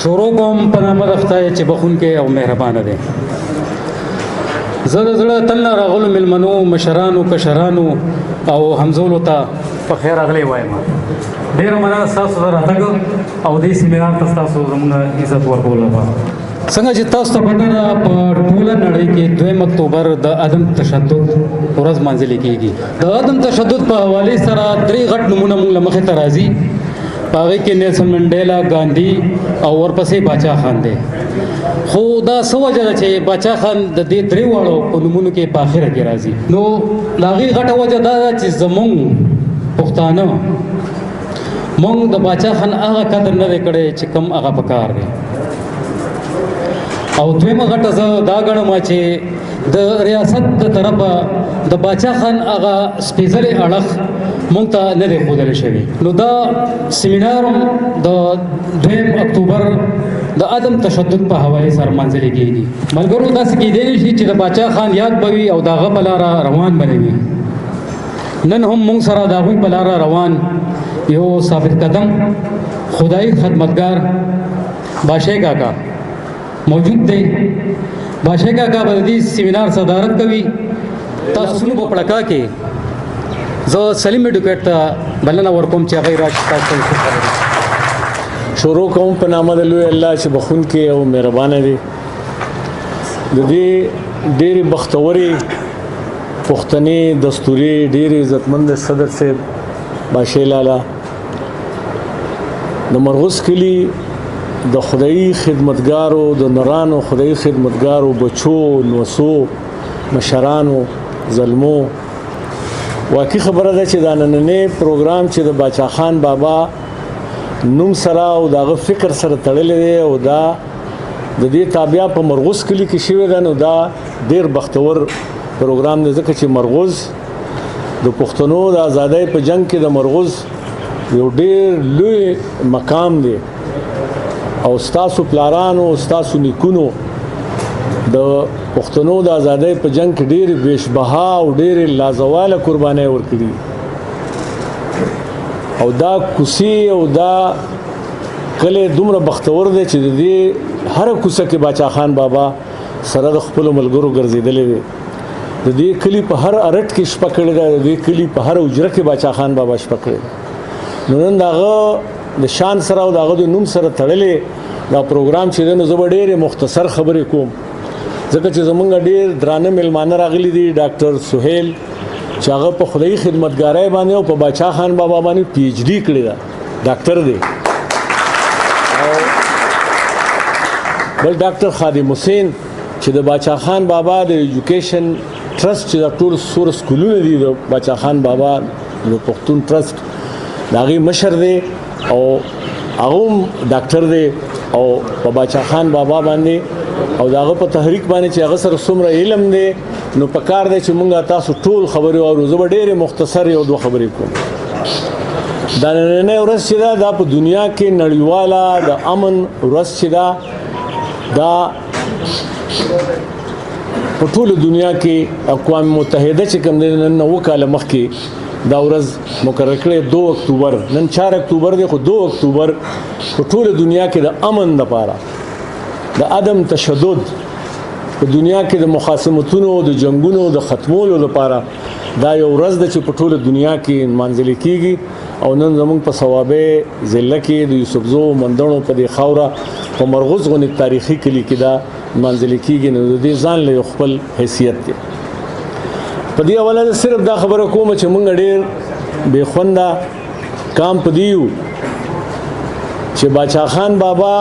شروع کوم په نامه د خدای چې بخونکی او مهربانه دی. زه د زړه تل نه راغلو مېلمنو، مشرانو، کشرانو او همزولو ته په خیر راغلی وایم. ډېره مننه ستاسو د راتګ او دې سیمینار ته ستاسو زموږ عزت ورکولو لپاره. څنګه چې تاسو ته پته ده په ټوله نړۍ کې 2 اکتوبر د عدم تشدد ورځ لمانځل کېږي. د عدم تشدد په حوالې سره 3 غټ نومونه موږ له مخې ته راځي. په هغې کې نیلسن منډیلا، ګاندي او ورپسې باچا خان دی. خو دا څه وجه ده چې باچا خان د دې 3 واړو په نومونو کې په آخره کې راځي؟ نو د هغې غټه وجه دا ده چې زموږ پښتانه موږ د باچا خان هغه قدر نه دی کړی چې کوم هغه پکار دی. او دویمه غټه زه دا ګڼم چې د ریاست د طرفه د باچا خان هغه سپېڅلی اړخ مونږ ته نه دی ښودلی شوی. نو دا سیمینار د 2 اکتوبر د عدم تشدد په حوالې سره لمانځلی کېږي. ملګرو داسې کېدی نه شي چې د باچا خان یاد به وي او د هغه په لاره روان به نه وي. نن هم مونږ سره د هغوی په لاره روان یو ثابت قدم خدایي خدمتګار باچا کاکا موجود دی. باچا کاکا به د دې سیمینار صدارت کوي. تاسو په پړکا کې زه سلیم ایډوکیټ ته بلنه ورکوم چې هغه راشي تاسو ته شروع کوم په نامه د لوی الله چې بخونکی او مهربانه دی. د دې ډېرې بختورې پښتنې دستوري ډېرې عزتمند صدر صاحب باچا لالا د مرغوز کلي د خدایي خدمتګارو د نرانو خدایي خدمتګارو بچو نوسو مشرانو زلمو واقعي خبره ده چې دا نننی پروګرام چې د باچا خان بابا نوم سره او دغه فکر سره تړلی دی او دا د دې تابع په مرغوز کلي کې شوی ده. نو دا ډېر بختور پروګرام دی ځکه چې مرغوز د پښتنو د ازادۍ په جنگ کې د مرغوز یو ډېر لوی مقام دی او ستاسو پلارانو ستاسو نیکونو د پښتنو د ازادۍ په جنگ کې ډېر بېشبها او ډېر لازواله قربانۍ ورکړي او دا کوڅې او دا کلی دومره بختور دی چې د دې هره کوڅه کې باچا خان بابا سره د خپلو ملګرو ګرځېدلی دی. د دې کلي په هر ارټ کې شپه کړې ده. د دې کلي په هر حجره کې باچا خان بابا شپه کړې ده. نو نن د هغه د شان سره او د هغه د نوم سره تړلی دا پروګرام چې دی نو زه به ډېرې مختصر خبرې کوم ځکه چې زمونږ ډېر درانه میلمانه راغلي دي. ډاکټر سهیل چې هغه په خدایي خدمتګارۍ باندې او په باچا خان بابا باندې PhD کړې ده، ډاکټر دی. او بل ډاکټر خادم حسین چې د باچا خان بابا د ایجوکیشن ټرست چې د ټول سور سکولونه دي د باچا خان بابا د پښتون ټرست د هغې مشر دی او هغه هم ډاکټر دی او په باچا خان بابا باندې او داغه په تحریک باندې چې هغه سره څومره علم دی نو پکار دی چې مونږ تاسو ټول خبرې واورو. زه به ډېرې مختصر یو 2 خبرې کوم. دا نننۍ ورځ چې ده دا په دنیا کې نړیواله د امن ورځ چې ده دا په ټوله دنیا کې اقوام متحده چې کوم دی نن 9 کاله مخکې دا ورځ مقرر کړې 2 اکتوبر. نن 4 اکتوبر دی خو 2 اکتوبر په ټوله دنیا کې د امن لپاره د عدم تشدد په دنیا کې د مخاصمتونو د جنگونو د ختمولو لپاره دا یو ورځ ده چې په ټوله دنیا کې نمانځل کېږي او نن زموږ په صوابه ضلع کې د یوسفزو مندڼو په دې خاوره په مرغوز غونې تاریخي کلي کې دا نمانځل کېږي. نو د دې ځان له خپل حیثیت دی. په دې حواله صرف دا خبره کوم چې موږ ډېر بې خونده کام په دیو چې باچا خان بابا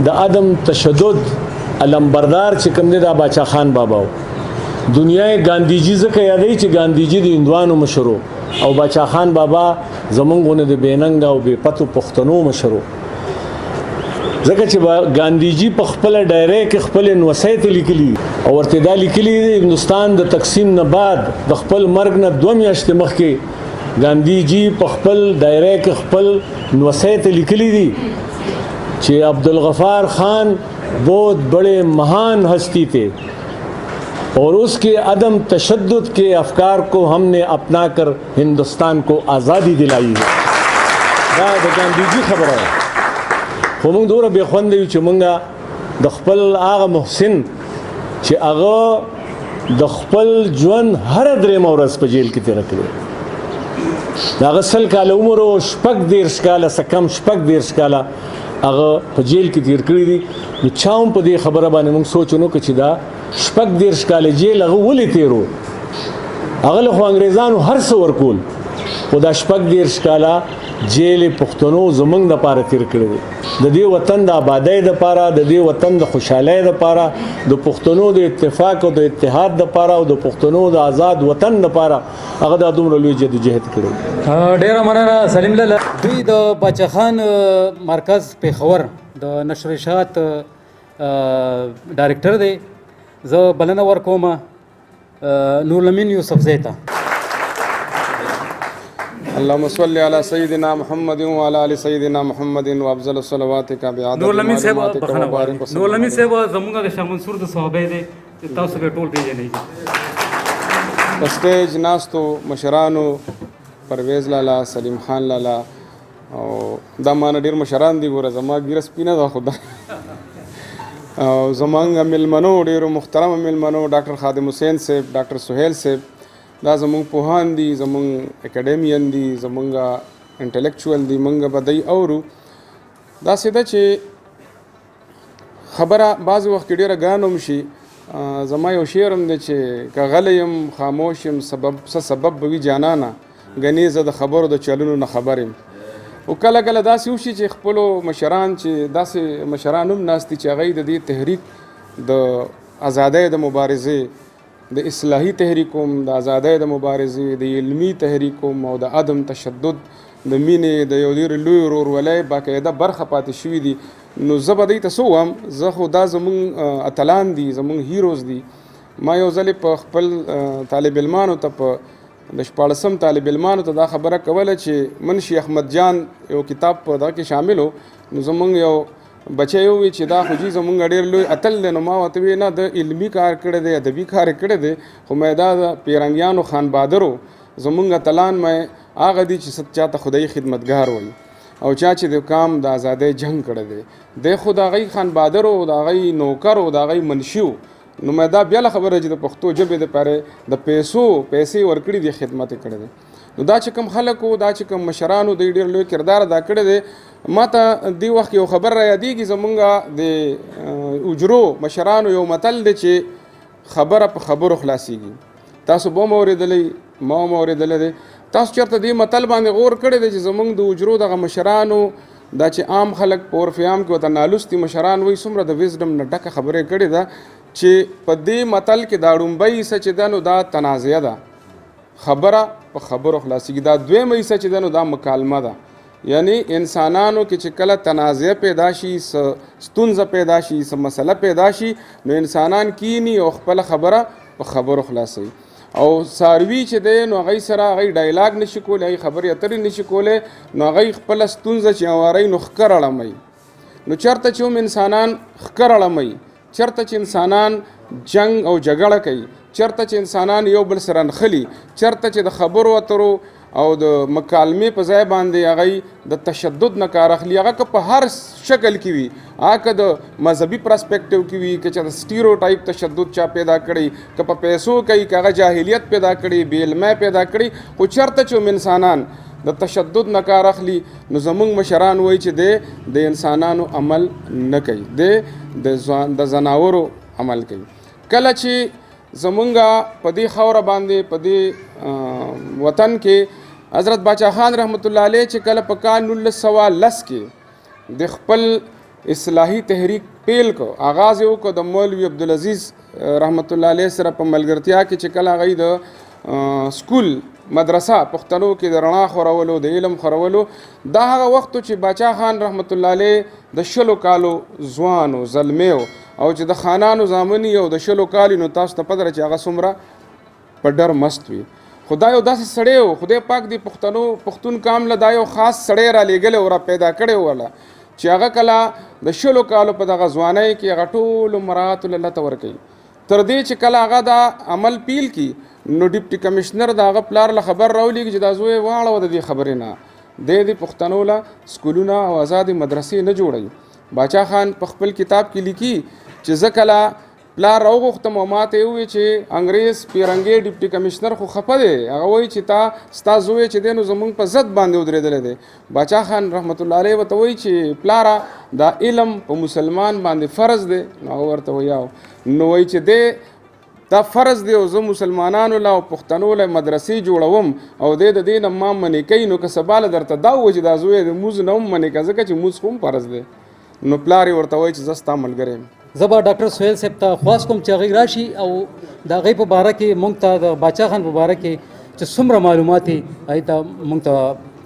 د عدم تشدد علمبردار چې کوم دی دا باچا خان بابا و. دنیای ګاندیجي ځکه یادوي چې ګاندیجي د هندوانو مشر او باچا خان بابا زمونږ غوندې د بېننګ او بې پتو پښتنو مشر و. ځکه چې ګاندیجي په خپله ډایرۍ کې خپلې نوسۍ ته لیکلي او ورته دا لیکلي دي هندوستان د تقسیم نه بعد د خپل مرګ نه 2 میاشتې مخکې ګاندیجي په خپل ډایرۍ کې خپل نوسۍ ته لیکلي دي چې عبدالغفار خان बहुत बड़े महान हस्ती थे और उसके अदम तशद्दुद के अफकार को हमने अपना कर हिंदुस्तान को आज़ादी दिलाई है. دا د ګاندیجي خبره ده. خو موږ دومره بې خونده یو چې موږ د خپل هغه محسن چې هغه د خپل ژوند هره درېیمه ورځ په جیل کې تېره کړې، د هغه 100 کاله عمر و 36 کاله څه کم 36 کاله هغه په جیل کې تېر کړي دي. نو چا هم په دې خبره باندې موږ سوچ ونه کړو چې دا 36 کاله جیل هغه ولې تېرو. هغه له خو انګریزانو هر څه ورکول، خو دا 36 کاله جیل پښتنو زمونږ دپاره تېر کړی دی. د دې وطن د آبادۍ دپاره، د دې وطن د خوشحالۍ دپاره، د پښتنو د اتفاق او د اتحاد دپاره او د پښتنو د آزاد وطن دپاره هغه دا دومره لوی جدوجهد کړی. ډېره مننه سلیم لاله. دوی د باچا خان مرکز پېښور د نشر اشاعت ډایرکټر دی. زه بلنه ورکوم نورالامین یوسفزی ته. اللهم صل على سيدنا محمد وعلى ال سيدنا محمد وافضل صلواتك بعدد نورالامین صاحب معلوماتك بخښنه وبارك غواړم. وسلم. نورالامین صاحب زموږ د شاه منصور د صحابه دی، تاسو به ټول پیژنئ. په سټیج ناستو مشرانو پرویز لالا، سلیم خان لالا او دا مان ډیر مشران دي. ګوره زما ګیره سپینه ده خو دا او زمونږ میلمنو ډیرو محترم میلمنو ډاکټر خادم حسین صاحب، ډاکټر سهیل صاحب، دا زمونږ پوهان دي، زمونږ اکیډیمین دي، زمونږ انټلیکچوال دي. مونږ به دی اورو. داسې ده چې خبره بعضې وخت کې ډېره ګرانه هم شي. زما یو شعر هم دی چې که غلی یم خاموش یم څه سبب به وي جانانه، ګنې زه د خبرو د چلونو نه خبر یم. او کله کله داسې وشي چې خپلو مشران چې داسې مشران هم ناست دي چې هغوی د دې تحریک د ازادۍ د مبارزې، د اصلاحي تحریکوم، د ازادۍ د مبارزې، د علمي تحریکوم او د عدم تشدد، د مینې د یو ډېر لوی ورورولۍ باقاعده برخه پاتې شوي دي. نو زه به دوی ته څه ووایم؟ زه خو دا زمونږ اتلان دي، زمونږ هیروز دي. ما یو ځلې په خپل طالب علمانو ته، په د 14 طالب علمانو ته دا خبره کوله چې منشي احمد جان یو کتاب په دغه کې شامل و. نو زمونږ یو بچی ووی چې دا خو جي زمونږ ډېر لوی اتل دی. نو ما ورته وویل نه، د علمي کار کړی دی، ادبي کار یې کړی دی، خو مې دا د پیرنګیانو خان بهادرو زمونږ اتلان مې هغه دي چې چاته خدایي خدمتګار وایي او چا چې د کام د ازادۍ جنګ کړی دی. دی خو د هغوی خان بهادرو، د هغوی نوکر او د هغوی منشي و. نو مې دا بیا له خبره چې د پښتو ژبې دپاره د پیسې ورکړي دي، خدمت یې کړی دی. نو دا چې کوم خلک وو، دا چې کوم مشرانو، دوی ډېر لوی کردار ادا کړی دی. ما ته دې وخت یو خبر را یادېږي، زمونږ د اجرو مشرانو یو متل دی چې خبره په خبرو خلاصېږي. تاسو به هم اورېدلی، ما هم اورېدلی دی. تاسو چېرته دې متل باندې غور کړی دی چې زمونږ د اجرو دغه مشرانو، دا چې عام خلک په عرف عام کې ورته نالوستي مشران وایي، څومره د ویزډم نه ډکه خبرې کړې ده چې په دې متل کې دا ړومبی حصه چې ده نو دا تنازعه ده، خبره په خبرو خلاصېږي. دا دویمه حصه چې ده نو دا مکالمه ده. یعنی انسانانو کې چې کله تنازع پیدا شي، ستونزه پیدا شي، مسله پیدا شي، نو انسانان کینی او خپل خبره په خبرو خلاصوي. او څاروي چې دی نو هغوی سره هغوی ډایلاګ نشي کولی، هغوی خبرې اترې نشي کولی، نو هغوی خپله ستونزه چې هواروي نو ښکر اړموي. نو چېرته چې هم انسانان ښکر اړموي، چېرته چې انسانان جنگ او جګړه کوي، چېرته چې انسانان یو بل سره نښلي، چېرته چې د خبرو اترو او د مکالمې په ځای باندې هغوی د تشدد نه کار اخلي، هغه که په هر شکل کې وي، هغه که د مذهبي پرسپیکټیو کې وي، که چې د سټیریوټایپ تشدد چا پیدا کړی، که په پیسو کوي، که هغه جاهلیت پیدا کړي، بې علمۍ پیدا کړي، خو چېرته چې هم انسانان د تشدد نه کار اخلي، نو زمونږ مشران وایي چې دی د انسانانو عمل نه کوي، دی د زناورو عمل کوي. کله چې زمونږ په دې خاوره باندې، په دې وطن کې حضرت باچا خان رحمت الله علیه چې کله په کال 1910 کې د خپل اصلاحي تحریک پیل کو، آغاز یې وکړ د مولوي عبدالعزیز رحمت الله علیه سره په ملګرتیا کې چې کله هغوی د سکول مدرسه پښتنو کې د رڼا خورولو، د علم خورولو، دا هغه وخت چې باچا خان رحمت الله علیه د 20 کالو ځوان و، زلمی و، او چې د خانانو زامني او د 20 کالو، نو تاسو ته پته ده چې هغه څومره په ډر مست وي. خو دا یو داسې سړی و، خدای پاک دې پښتون قام له دا یو خاص سړی را لېږلی او را پیدا کړی وله چې هغه کله د 20 کالو په دغه ځوانۍ کې هغه ټولو مراعاتو له لته ورکوي. تر دې چې کله هغه دا عمل پیل کی نو ډیپټي کمشنر د هغه پلار له خبر راولېږي چې دا زوی واړه د دې خبرې نه د پښتنو له سکولونه او آزادې مدرسې نه جوړوي. باچا خان په خپل کتاب کې لیکي چې زه کله پلار راوغوښتم او ما ته یې وویل چې انګریز پیرنګې ډیپټي کمشنر خو خفه دی، هغه وایي چې ستا زوی چې دی نو زموږ په ضد باندې ودرېدلی دی. باچا خان رحمت الله علیه ورته وایي چې پلاره دا علم په مسلمان باندې فرض دی. نو هغه ورته وایي نو وایي چې دی دا فرض دی او زه مسلمانانو له او پښتنو له مدرسې جوړوم او د دې نه ما منې کوي، نو که سبا له درته دا ووایي چې دا زوی د مونځ نه هم منې کوه ځکه چې مونځ خو هم فرض دی. نو پلار یې ورته وایي چې زه ستا ملګری یم. زه به ډاکټر سهیل صاحب ته خواست کوم چې هغوی راشي او د هغوی په باره کې موږ ته د باچا خان په باره کې چې څومره معلومات دي هغې ته موږ ته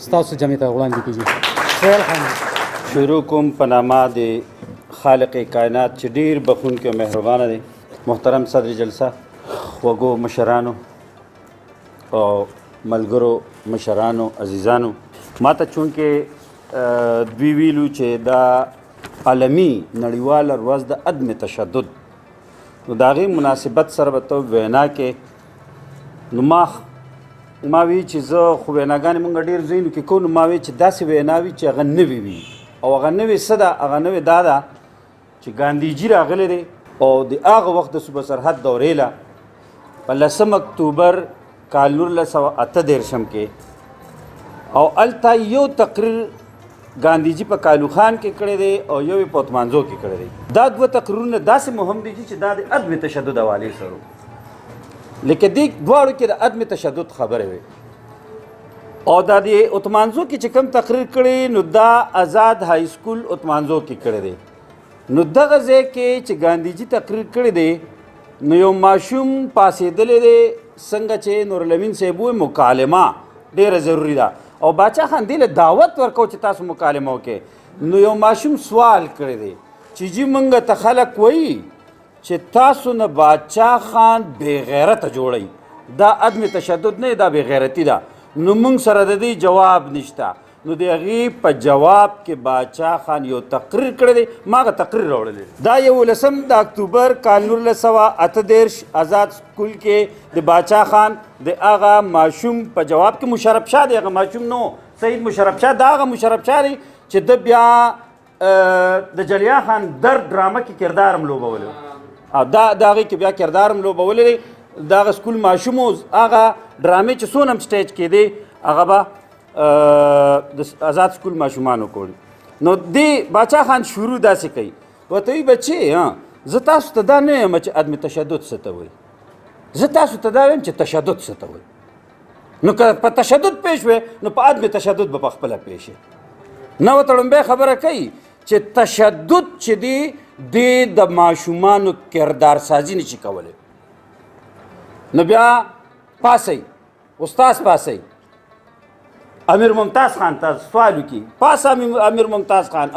ستاسو جمعې ته وړاندې کېږي. سهیل خان شروع کوم په نامه د خالق کائنات چې ډېر بخښونکی او مهربانه دی. محترم صدر جلسه، خوږو مشرانو او ملګرو مشرانو عزیزانو، ما ته چونکې دوی ویلو چې دا عالمي نړیواله ورځ د عدم تشدد، نو د هغې مناسبت سره به ته وینا کې نو ما وی چې زه خو ویناګانې مونږ ډېر ځایونو کې کوو، نو ما وی چې داسې ویناوي چې هغه نوې وي او هغه نوې څه ده؟ هغه نوې دا ده چې ګاندیجي راغلی دی او د هغه وخت د صوبه سرحد دورې له په 10 اکتوبر کال 1938 کې او هلته یو تقریر ګاندیجي په کالو خان کې کړی دی او یو یې په اتمانزو کې کړی دی. دا دوه تقریرونه داسې مهم دي چې دا د عدم تشدد حوالې سره، لکه دې دواړو کې د عدم تشدد خبرې وي. او دا د اتمانزو کې چې کوم تقریر کړی نو دا آزاد های سکول اتمانزو کې کړی دی. نو دغه ځای کې چې ګاندیجي تقریر کړی دی نو یو ماشوم پاسېدلی دی، څنګه چې نورالامین صاحب وایي مکالمه ډېره ضروري ده او باچا خان دې له دعوت ورکو چې تاسو مکالمه وکړئ. نو یو ماشوم سوال کړی دی چې جی موږ ته خلک وایي چې تاسو نه باچا خان بې غیرته جوړئ، دا عدم تشدد نه، دا بې غیرتي ده. نو موږ سره د دې جواب نشته. نو د هغې په جواب کې باچا خان یو تقریر کړی دی، ما هغه تقریر راوړلی دا 11 د اکتوبر کال 1938 آزاد سکول کې د باچا خان د هغه ماشوم په جواب کې مشرف شاه دی، هغه ماشوم نو سید مشرف شاه، دا هغه مشرف شاه دی چې د بیا د جلیا خان در ډرامه کې کردار هم لوبولی او دا د هغې کې بیا کردار هم لوبولی دی. د هغه سکول ماشوم و هغه ډرامې چې څونه هم سټیج کېدې هغه به د آزاد سکول ماشومانو کوړي. نو دې باچا خان شروع داسې کوي، ورته وایي بچې زه تاسو ته دا نه یم چې عدم تشدد څه ته وایي، زه تاسو ته دا وایم چې تشدد څه ته وایي. نو که په تشدد پیش وی نو په عدم تشدد به پخپله پیش وي. نو ورته لومبی خبره کوي چې تشدد چې دی دې د ماشومانو کردار سازي نشي کولی. نو بیا پاسئ استاذ پاسئ امیر ممتاز خان ته سوال وکړي، پاس امیر ممتاز خان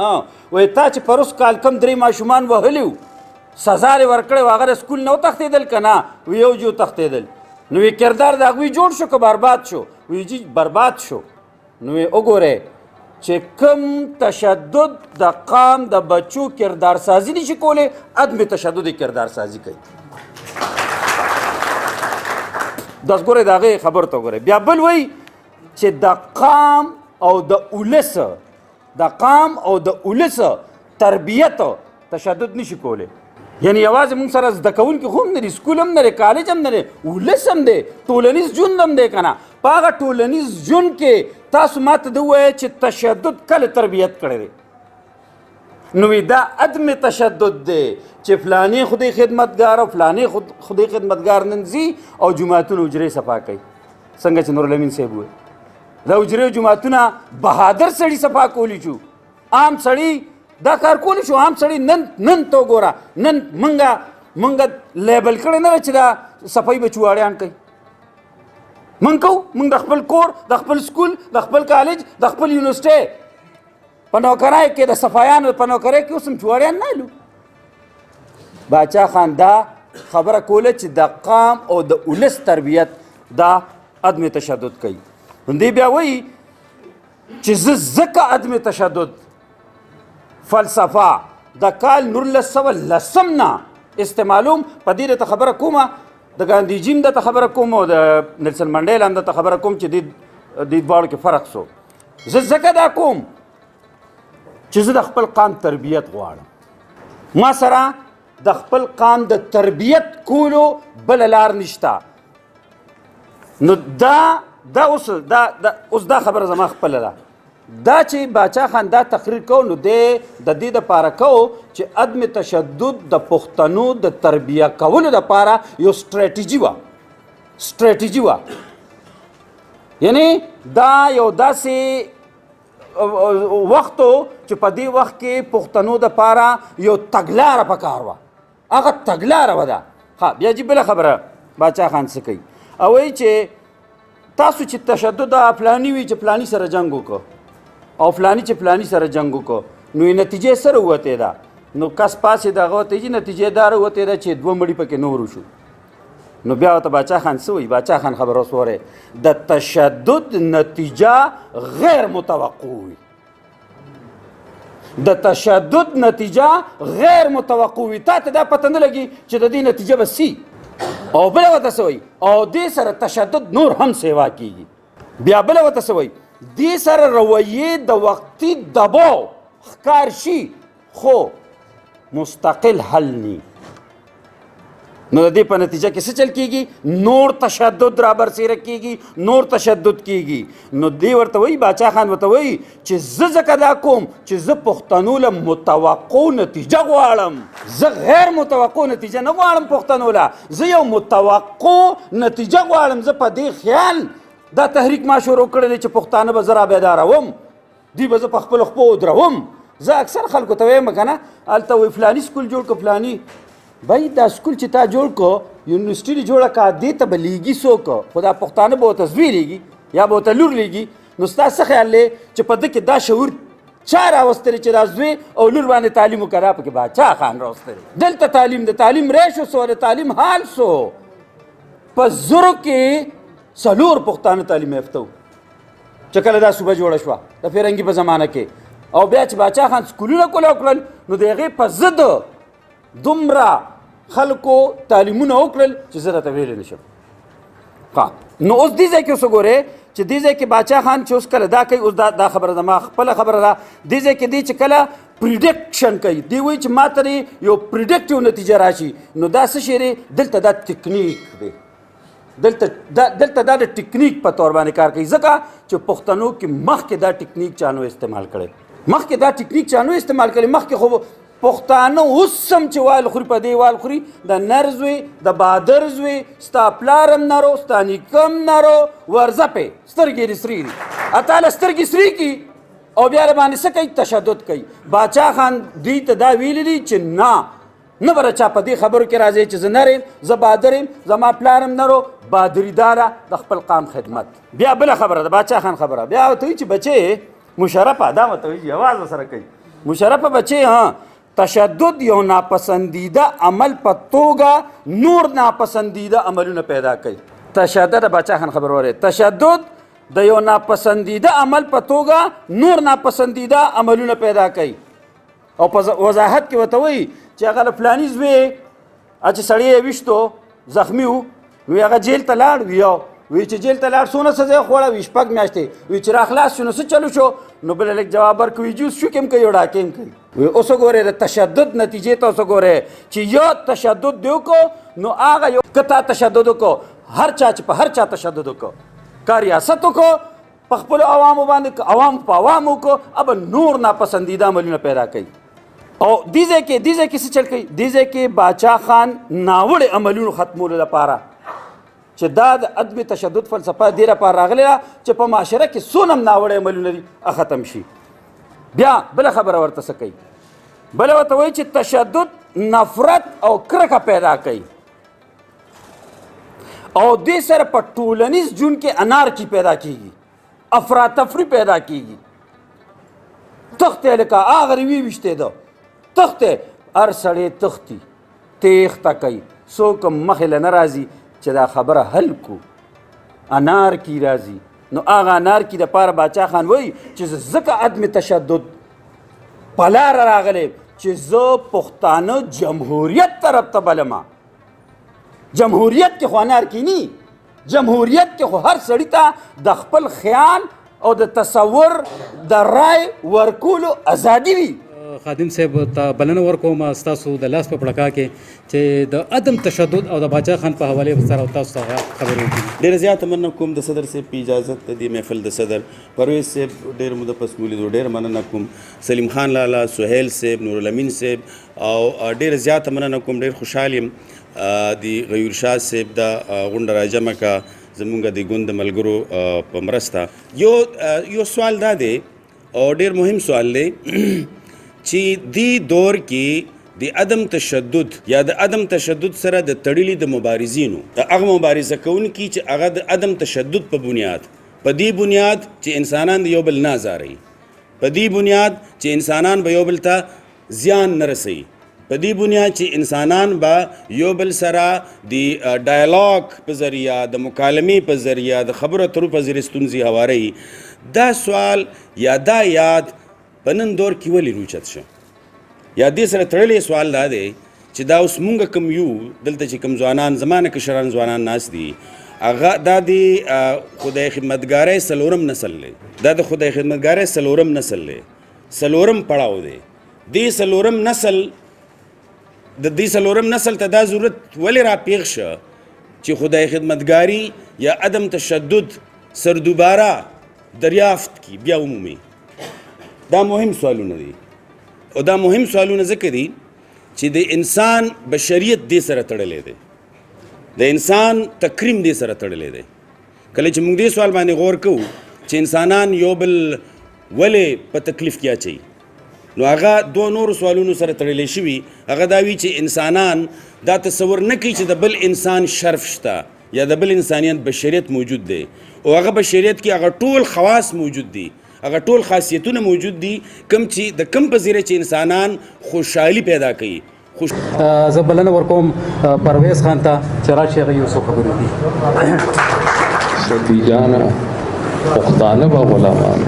وایي تا چې پروس کال کم 3 ماشومان وهلي وو سزا یې ورکړی و، هغه د سکول نه وتښتېدل که نه؟ وی یو جو تښتېدل. نو وی کردار د هغوی جوړ شو که برباد شو؟ وی جي برباد شو. نو وی وګورئ چې کوم تشدد د قام د بچو کردار سازي نشي کولی، عدم تشدد کردار سازي کوي. داس ګورئ د هغې خبرو ته وګورئ. بیا بل وایي چې د قام او د ولس تربیت تشدد نشي کولی. یعنی یوازې موږ سره زده کوونکي خو هم نه دي، سکول هم نه دی، کالج هم نه دی، ولس هم دی، ټولنیز ژوند هم دی که نه. په هغه ټولنیز ژوند کې تاسو ما ته د ووایه چې تشدد کله تربیت کړی دی. نو دا عدم تشدد دی چې فلانې خدای خدمتګار او فلانې خدای خدمتګار نن ځي او جوماتونه حجرې صفا کوي، څنګه چې نورالامین صاحب وایي دا حجرې جوماتونه بهادر سړي صفا کولی شو، عام سړي دا کار کولی شو. عام سړي نن ته وګوره، نن موږ لیبل کړی نه ده چې دا صفایي به چواړیان کوي. موږ کوو، موږ د خپل کور، د خپل سکول، د خپل کالج، د خپل یونیورسټۍ په نوکرۍ کې د صفایانو په نوکرۍ کې اوس هم چواړیان نه لو. باچا خان دا خبره کوله چې د قام او د ولس تربیت دا عدم تشدد کوي. دی بیا وایي چې زه ځکه عدم تشدد فلسفه د کال 1910 نه استعمالوم په دې درته خبره کومه د ګاندیجي هم درته خبره کوم او د نیلسن منډیلا هم درته خبره کوم چې دې دواړو کې فرق سو زه ځکه دا کوم چې زه د خپل قام تربیت غواړم ما سره د خپل قام د تربیت کولو بله لار نشته نو دا اوس دا خبره زما خپله ده دا چې باچا خان دا تقریر کو نو د دې دپاره کو چې عدم تشدد د پښتنو د تربیه کولو دپاره یو سټریټیجي وه یعنی دا یو داسې وخت و چې په دې وخت کې پښتنو دپاره یو تګلاره پکار وه هغه تګلاره وه ده ښه بیا جي بله خبره باچا خان څه کوي او وایي چې تاسو چې تشدد فلاني وي چې فلاني سره جنګ وکړو او فلانی چې فلانی سره جنګ وکړو نو نتیجې سره ووتې ده نو کس پاسې د هغه وتې نتیجې داره وتې ده چې 2 مړي پکې نور وشو نو بیا ورته باچا خان څه وایي باچا خان خبره اوس وره د تشدد نتیجه غیر متوقع وي د تشدد نتیجه غیر متوقع وي تا ته دا پته نه لګي چې د دې نتیجه به سي او بله ورته څه وایي او دې سره تشدد نور هم سیوا کیږي بیا بله ورته څه وایي دې سره رویې د وقتي دباو ښکار شي خو مستقل حل نی نو د دې په نتیجه کې څه چل کېږي نور تشدد را برسېره کېږي نور تشدد کېږي نو دې ورته وایي باچا خان ورته وایي چې زه ځکه دا کوم چې زه پښتنو له متوقع نتیجه غواړم زه غیر متوقع نتیجه نه غواړم پښتنو له زه یو متوقع نتیجه غواړم زه په دې خیال دا تحریک ما شروع کړی دی چې پښتانه به زه را بیداروم دوی به زه په خپلو خپو ودروم زه اکثر خلکو ته وایم که نه هلته وایي فلاني سکول جوړ کړه فلاني بھائی دا سکول چې تا جوړ کړو یونیورسټي دې جوړه کړه دې ته به لیږي څوک خو دا پښتانه به ورته زوی لیږي یا به ورته لور لیږي نو ستا څه خیال دی چې په ده کې دا شعور چا راوستلی چې دا زوی او لور باندې تعلیم وکړه دا پکې باچا خان راوستلی دلته تعلیم د تعلیم ریشو سو د تعلیم حال سو په زرو کې 4 پښتانه تعلیم یافته وو چې کله دا صوبه جوړه شوه د فرنګي په زمانه کې او بیا چې باچا خان سکولونه کوله وکړل نو د هغې په ضد دومره خلکو تعلیمونه وکړل چې زه راته ویلی نشم نو اوس دې ځای کې اوس وګورئ چې دې ځای کې باچا خان چې اوس کله دا کوي اوس دا خبره زما خپله خبره ده دې ځای کې دی چې کله پریډکشن کوي دی وایي چې ما ته یو پریډکټیو نتیجه راشي نو دا څه شی دی دلته دا تکنیک دی دلته دا د ټکنیک په طور باندې کار کوي ځکه چې پښتنو کې مخکې دا ټکنیک چانو استعمال کړی مخکې خو پښتانه اوس هم چې وال خوري په دې وال خوري د نر زوی د بادر زوی ستا پلار هم نرو ستا نیکه هم نرو ورځه پې سترګې دې سرې دي اتاله سترګې سرې کړي او بیا باندې څه کوي تشدد کوي باچا خان دوی ته دا ویلي دي چې نه به چا په دې خبرو کې راځي چې زه نر یم زه بادر یم زما پلار هم نرو بادري داره د خپل قام خدمت بیا بله خبره ده باچا خان خبره بیا ورته وایي چې بچې مشرفه دا ورته وایي چې اواز ورسره کوي مشرفه بچې تشدد یو ناپسندیده عمل په توګه نور ناپسندیده عملونه پیدا کوي تشدد باچا خان خبر وره تشدد د یو ناپسندیده عمل په توګه نور ناپسندیده عملونه پیدا کوي او په وضاحت کې ورته وایي چې هغه فلاني زوی چې سړی یې ویشتو زخمي و نو هغه جیل ته لاړ وی چې جیل ته لاړ څونه سزا یې خوړه وي 6 میاشتې وی چې راخلاص شو نو څه چلو شو نو بله لږ جواب ورکوي جوس شو کې هم کوي او ډاکې هم کوي وی اوس وګورئ د تشدد نتیجې ته اوس وګورئ چې یو تشدد دی وکړو نو هغه یو که تا تشدد وکړو هر چا چې په هر چا تشدد وکړو که ریاست وکړو په خپلو عوامو باندې عوام په عوامو وکړو اب نور ناپسندیده عملونه پیدا کوي او دې ځای کې څه چل کوي دې ځای کې باچا خان ناوړې عملونو ختمولو لپاره چې دا د عدم تشدد فلسفه دې لپاره راغلې ده چې په معاشره کې څونه هم ناوړه عملونه دي ختم شي بیا بله خبره ورته څه کوي بله ورته وایي چې تشدد نفرت او کرکه پیدا کوي او دې سره په ټولنیز ژوند کې انارکي پیدا کیږي افراتفری پیدا کیږي تختې لکه هغه روي ویشتې ده تختې هر سړی تختي تیښته کوي څوک مخې له نه راځي چې دا خبره حل کو انارکي راځي نو هغه انارکي دپاره باچا خان وایي چې ځکه عدم تشدد په لاره راغلی چې زه پښتانه جمهوریت طرف ته بلمه. جمهوریت کې خو انار کینی، جمهوریت کې خو هر سړي ته د خپل خیال او د تصور د رای ورکولو ازادي وي. خادم صاحب ته بلنه ورکوم ستاسو د لاس په پړکا کې چې د عدم تشدد او د باچا خان په حواله سره تاسو ته خبرې وکړي. ډېر زیات مننه کوم د صدر صاحب په اجازت د دې محفل د صدر پرویز صاحب ډېر موده پس مولیدو ډېر مننه کوم، سلیم خان لالا، سهیل صاحب، نورالامین صاحب او ډېر زیات مننه کوم. ډېر خوشحال یم د غیور شاه صاحب دا غونډه راجمع کا زمونږ د ګوند ملګرو په مرسته. یو سوال دا دی او ډېر مهم سوال دی چې دی دور کې د عدم تشدد یا د عدم تشدد سره د تړلي د مبارزینو د هغه مبارزه کوونکي چې هغه د عدم تشدد په بنیاد، په دې بنیاد چې انسانان د یو بل نه ازاروي، په دې بنیاد چې انسانان به یو بل ته زیان نه رسوي، په دې بنیاد چې انسانان به یو بل سره د ډایلاګ په ذریعه، د مکالمې په ذریعه، د خبرو اترو په ذریعه ستونزې هواروي. دا سوال یا دا یاد په نن دور کې ولې روچت شه؟ یا دې سره تړلی سوال دا دی چې دا اوس مونږ کوم یو دلته چې کوم ځوانان زمانه کشران ځوانان ناست دي، هغه دا د خدای خدمتګارۍ څلورم نسل دی، دا د خدای خدمتګارۍ څلورم نسل دی، څلورم پړاو دی. دې څلورم نسل د دې څلورم نسل ته دا ضرورت ولې را پیښ شه چې خدای خدمتګاري یا عدم تشدد سر دوباره دریافت کی بیا عمومي؟ دا مهم سوالونه دي او دا مهم سوالونه ځکه دي چې د انسان بشریت دې سره تړلی دی، د انسان تکریم دې سره تړلی دی. کله چې موږ دې سوال باندې غور کوو چې انسانان یو بل ولې په تکلیف کې اچوي، نو هغه دوه نورو سوالونو سره تړلی شوي. هغه دا وي چې انسانان دا تصور نه کوي چې د بل انسان شرف شته یا د بل انسانیت بشریت موجود دی، او هغه بشریت کې هغه ټول خواص موجود دي، هغه ټول خاصیتونه موجود دي کوم چې د کوم په زیره چې انسانان خوشحالي پیدا کوي. زه بلنه ورکوم پرویز خان ته چې راشي هغه یو څه خبرې دي. ستیجانا پښتانه به غلامان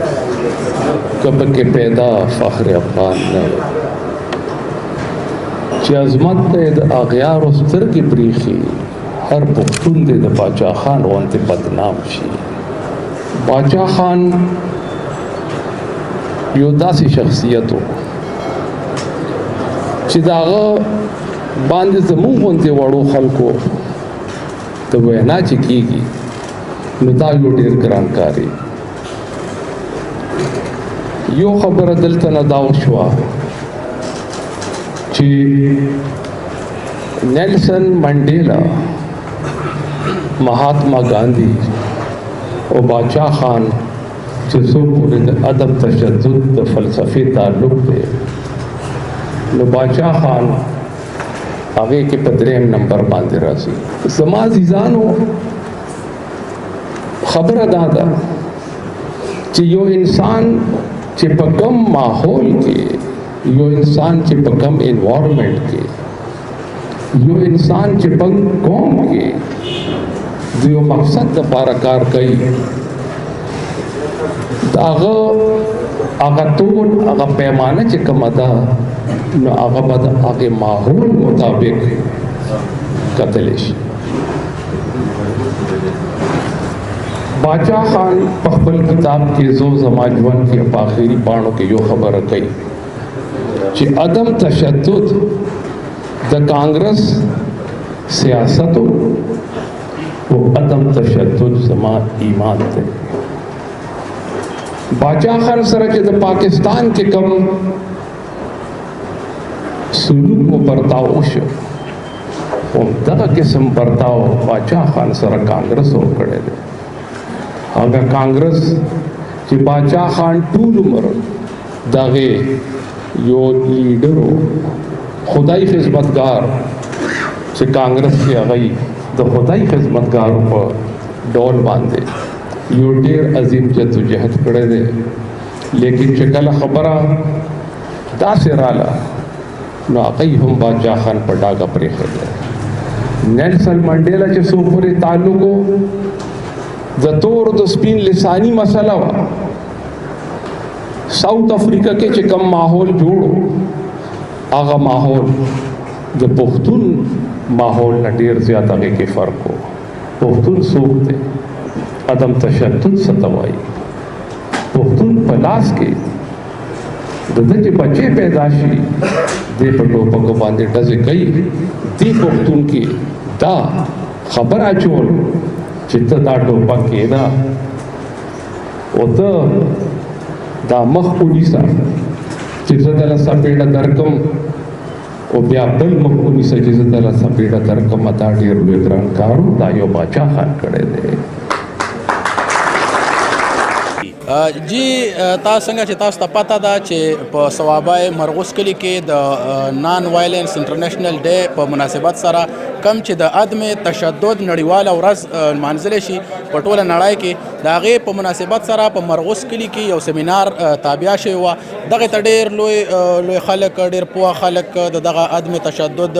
کب کې پیدا فخر افغان نه چې عظمت د اغیار سترګې پریخي هر پښتون دې د باچا خان غوندې بدنام شي. باچا خان یو داسې شخصیت و چې د هغه باندې زموږ غوندې وړو خلکو د وینا چې کېږي نو دا یو ډېر ګران کار دی. یو خبره دلته نه دا وشوه چې نیلسن منډیلا، مهاتما ګاندھی او باچا خان چې څو پورې د عدم تشدد د فلسفي تعلق دی، نو باچا خان هغې کې په درېیم نمبر باندې راځي. زما عزیزانو خبره دا ده چې یو انسان چې په کم ماحول کې، یو انسان چې په کم انوایرمنټ کې، یو انسان چې په قوم کې د یو مقصد لپاره کار کوي، هغه ټول هغه پیمانه چې کومه ده نو هغه به د هغې ماحول مطابق کتلی شي. باچا خان په خپل کتاب کې زو زما ژوند کې په آخري پاڼو کې یو خبره کوي چې عدم تشدد د کانګرس سیاست او عدم تشدد زما ایمان دی. باچا خان سره چې د پاکستان کې کم سلوک و برتاو وشو، همدغه قسم برتاو باچا خان سره کانګرس وکړی دی. هغه کانګرس چې باچا خان ټول عمر دغه یو لیډر و، خدای خدمتګار چې کانګرس کې هغه د خدای خدمتګارو په ډول باندې یو ډېر عظیم جدوجہد کړی دی. لیکن چې کله خبره داسې راله نو هغوی هم باچا خان په ډاګه پرېښودی. نیلسن منډیلا چې څو پورې تعلق و د تور د سپین لسانی مسله وه. ساؤتھ افریقہ کې چې کم ماحول جوړ هغه ماحول د پښتون ماحول نه ډیر زیات هغې کې فرق و. پښتون څوک دی؟ عدم تشدد څه ته وایي؟ پښتون په لاس کې د ده چې بچې پیدا شي دی په ټوپکو باندې ډزې کوي. دې پښتون کې دا خبر اچول چې ته دا ټوپک کېده او ته دا مخ ونیسه چې زه دله سپېړه درکم او بیا بل مخ ونیسه چې زه دله سپېړه درکم. دا ډېر لوی ګران کار و. دا یو باچا خان کړی دی. جی تاسو څنګه چې تاسو ته پته ده چې په صوابای مرغوس کلي کې د نان وایلنس انټرنیشنل ډے په مناسبت سره کم چې د عدم تشدد نړیواله ورځ لمانځلی شي په ټوله نړۍ کې د هغې په مناسبت سره په مرغوس کلي کې یو سیمینار تابع شوی وه. دغې ته ډېر لوی خلک ډېر پوه خلک د دغه عدم تشدد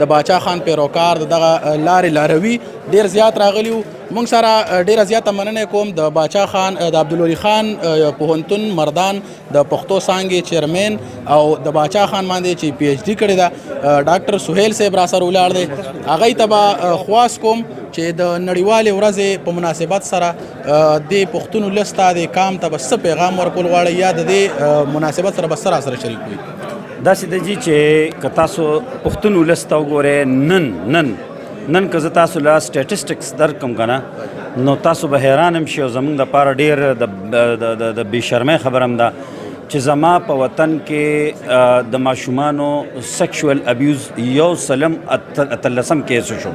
د باچا خان پیروکار د دغه لارې لاروي ډېر زیات راغلي وو. موږ سره ډېره زیاته مننه کوم د باچا خان د عبدالولي خان پوهنتون مردان د پښتو څانګې چیرمین او د باچا خان باندې چې پی ایچ ډي کړې ده ډاکټر سهیل صاحب را سره ولاړ دی. هغوی ته به خواست کوم چې د نړیوالې ورځې په مناسبت سره د پښتون ولس ته د کام ته به څه پیغام ورکول غواړئ یا د دې مناسبت سره به څه را سره شریک وي؟ داسې ده جي چې که تاسو پښتون ولس ته وګورئ نن که زه تاسو له سټیټسټکس درکم که نه نو تاسو به حیران هم شي او زموږ دپاره ډېر د بې شرمۍ خبره هم ده چې زما په وطن کې د ماشومانو سیکشوال ابیوز 118 کیس شو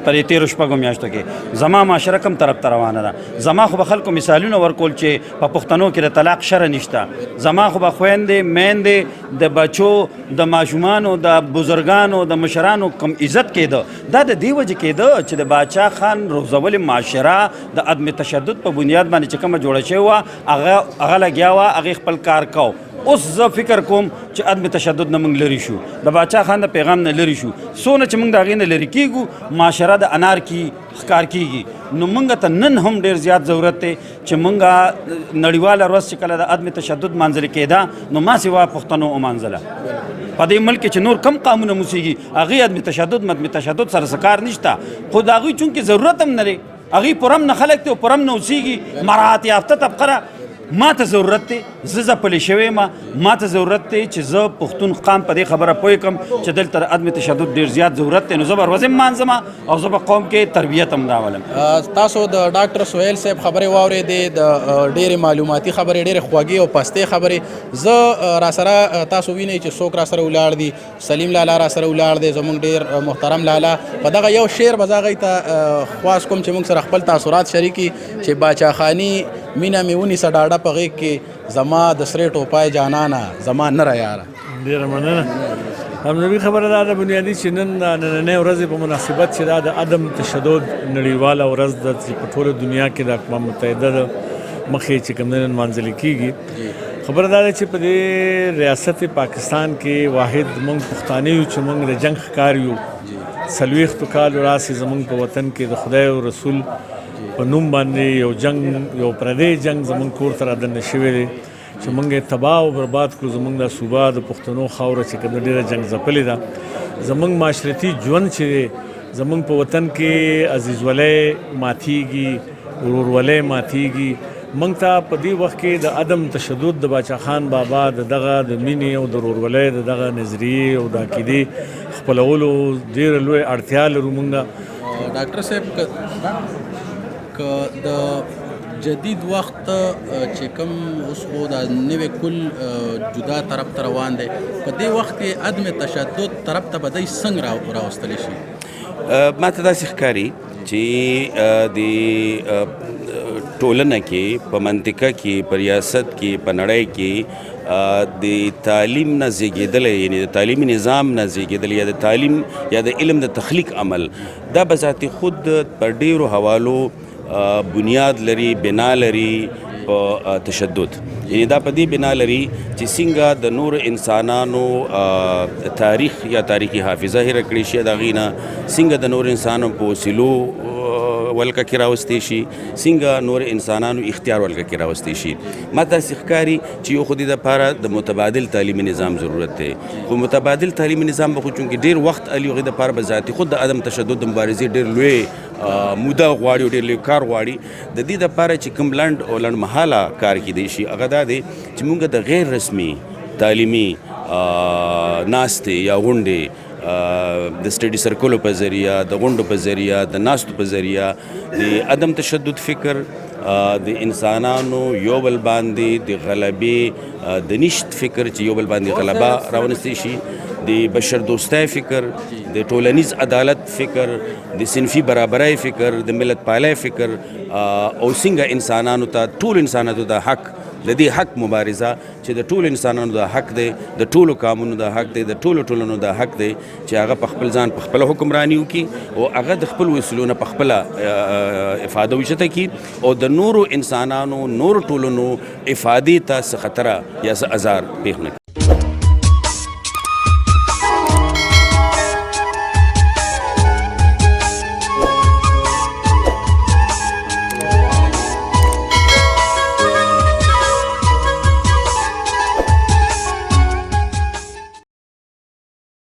په دې تېرو شپږو میاشتو کې. زما معاشره کوم طرف ته روانه ده؟ زما خو به خلکو مثالونه ورکول چې په پښتنو کې د طلاق شرع نشته. زما خو به خویندې میندې د بچو د ماشومانو د بزرګانو د مشرانو کوم عزت کېده دا د دې وجې کېده چې د باچا خان روزولې معاشره د عدم تشدد په بنیاد باندې چې کومه جوړه شوې وه هغه لګیا وه هغې خپل کار کو. اوس زه فکر کوم چې عدم تشدد نه موږ لرې شو د باچا خان د پیغام نه لرې شو. څونه چې موږ د هغې نه لرې کېږو معاشره د انار کې ښکار کېږي. نو موږ ته نن هم ډېر زیات ضرورت دی چې موږ نړیواله ورځ چې کله د عدم تشدد منځلې کېده نو ما سوا پښتنو ومانځله. په دې ملک کې چې نور کم قانونه موسیږي هغې عدم تشدد سره څه کار نشته خو د هغوی چونکې ضرورت هم نه دی هغوی پرم نه خلک دی او پرم نه اوسیږي. مراعات یافته طبقه ما ته ضرورت دی زه ځپلی شوی یم ما ته ضرورت دی چې زه پښتون قام په دې خبره پوه کړم چې دلته د عدم تشدد ډېر زیات ضرورت دی. نو زه به ورځې مانځم او زه به قوم کې تربیت هم راولم. تاسو د ډاکټر سهیل صاحب خبرې واورېدې د ډېرې معلوماتي خبرې ډېرې خوږې او پستې خبرې. زه را سره تاسو وینئ چې څوک را سره ولاړ دي. سلیم لالا را سره ولاړ دی زموږ ډېر محترم لالا. په دغه یو شعر به زه هغوی ته خواست کوم چې موږ سره خپل تاثرات شریکي چې باچا خاني مینه مې ونیسه ډاډه په غېږ کې زما د سرې ټوپای جانانه زما نره یاره. ډېره مننه. همدغه خبره دا ده بنیادي چې نننۍ ورځې په مناسبت چې دا د عدم تشدد نړیواله ورځ ده چې په ټوله دنیا کې د اقوام متحده د مخې چې کوم نن نمانځلې کېږي. خبره دا ده چې په دې ریاست پاکستان کې واحد موږ پښتانه یو چې موږ د جنګ ښکار یو. 40 کالو راسې زموږ په وطن کې د خدای او رسول په نوم باندې یو جنگ یو پردی جنگ زموږ کور ته رادننه شوی دی چې موږ یې تباه او برباد کړو. زموږ د صوبه د پښتنو خاوره چې کوم ډېره جنګ ځپلې ده. زموږ معاشرتي ژوند چې زموږ په وطن کې عزیزولۍ ماتیږي ورورولۍ ماتیږي. موږ ته په دې وخت کې د عدم تشدد د باچا خان بابا دغه د مینې او د ورورولۍ دغه نظریې او د عقیدې خپلولو ډېره لوی اړتیا لرو. موږ ډاکټر صاحب که د جدید وخت چې کوم اوس خو د نوې کل جدا طرف ته روان دی په دې وخت کې عدم تشدد طرف ته به دی څنګه راوستلی شي؟ ما ته داسې ښکاري چې د ټولنه کې په منطقه کې په ریاست کې په نړۍ کې د تعلیم نه زیږېدلی یعنې د تعلیمي نظام نه زیږېدلی یا د تعلیم یا د علم د تخلیق عمل دا به ذات خود پر ډېرو حوالو بنیاد لري بنا لري په تشدد. یعنی دا په دې بنا لري چې څنګه د نور انسانانو تاریخ یا تاریخي حافظه هېره کړې شي د هغې نه څنګه د نور انسانانو په وسیلو ولکه کې راوستی شي څنګه نور انسانانو اختیار ولکه کې راوستی شي ما داسې ښکاري چې یو خو دې دپاره د متبادل تعلیمي نظام ضرورت دی خو متبادل تعلیمي نظام به خو چونکې ډېر وخت علي هغې دپاره به ذاتي خود د عدم تشدد د مبارزې ډېر لوی موده غواړي او ډېر لوی کار غواړي د دې دپاره چې کوم لنډ او لنډمهاله کار کیدی شي هغه دا دی چې موږ د غیر رسمي تعلیمي ناستې یا غونډې د سټډي سرکلو په ذریعه د غونډو په ذریعه د ناستو په ذریعه د عدم تشدد فکر د انسانانو یو بل باندې د غلبې د نشت فکر چې یو بل باندې غلبه راونستی شي د بشر دوستۍ فکر د ټولنیز عدالت فکر د صنفي برابرۍ فکر د ملت پالۍ فکر او څنګه انسانانو ته ټول انسانانو د حق د دې حق مبارزه چې د ټولو انسانانو د حق دی د ټولو قومونو د حق دی د ټولو ټولنو د حق دی چې هغه په خپل ځان په خپله حکمراني وکړي او هغه د خپل وسیلو نه په خپله افاده وچته کړي او د نورو انسانانو نورو ټولنو افادې ته څه خطره یا څه ازار پېښ نه کړي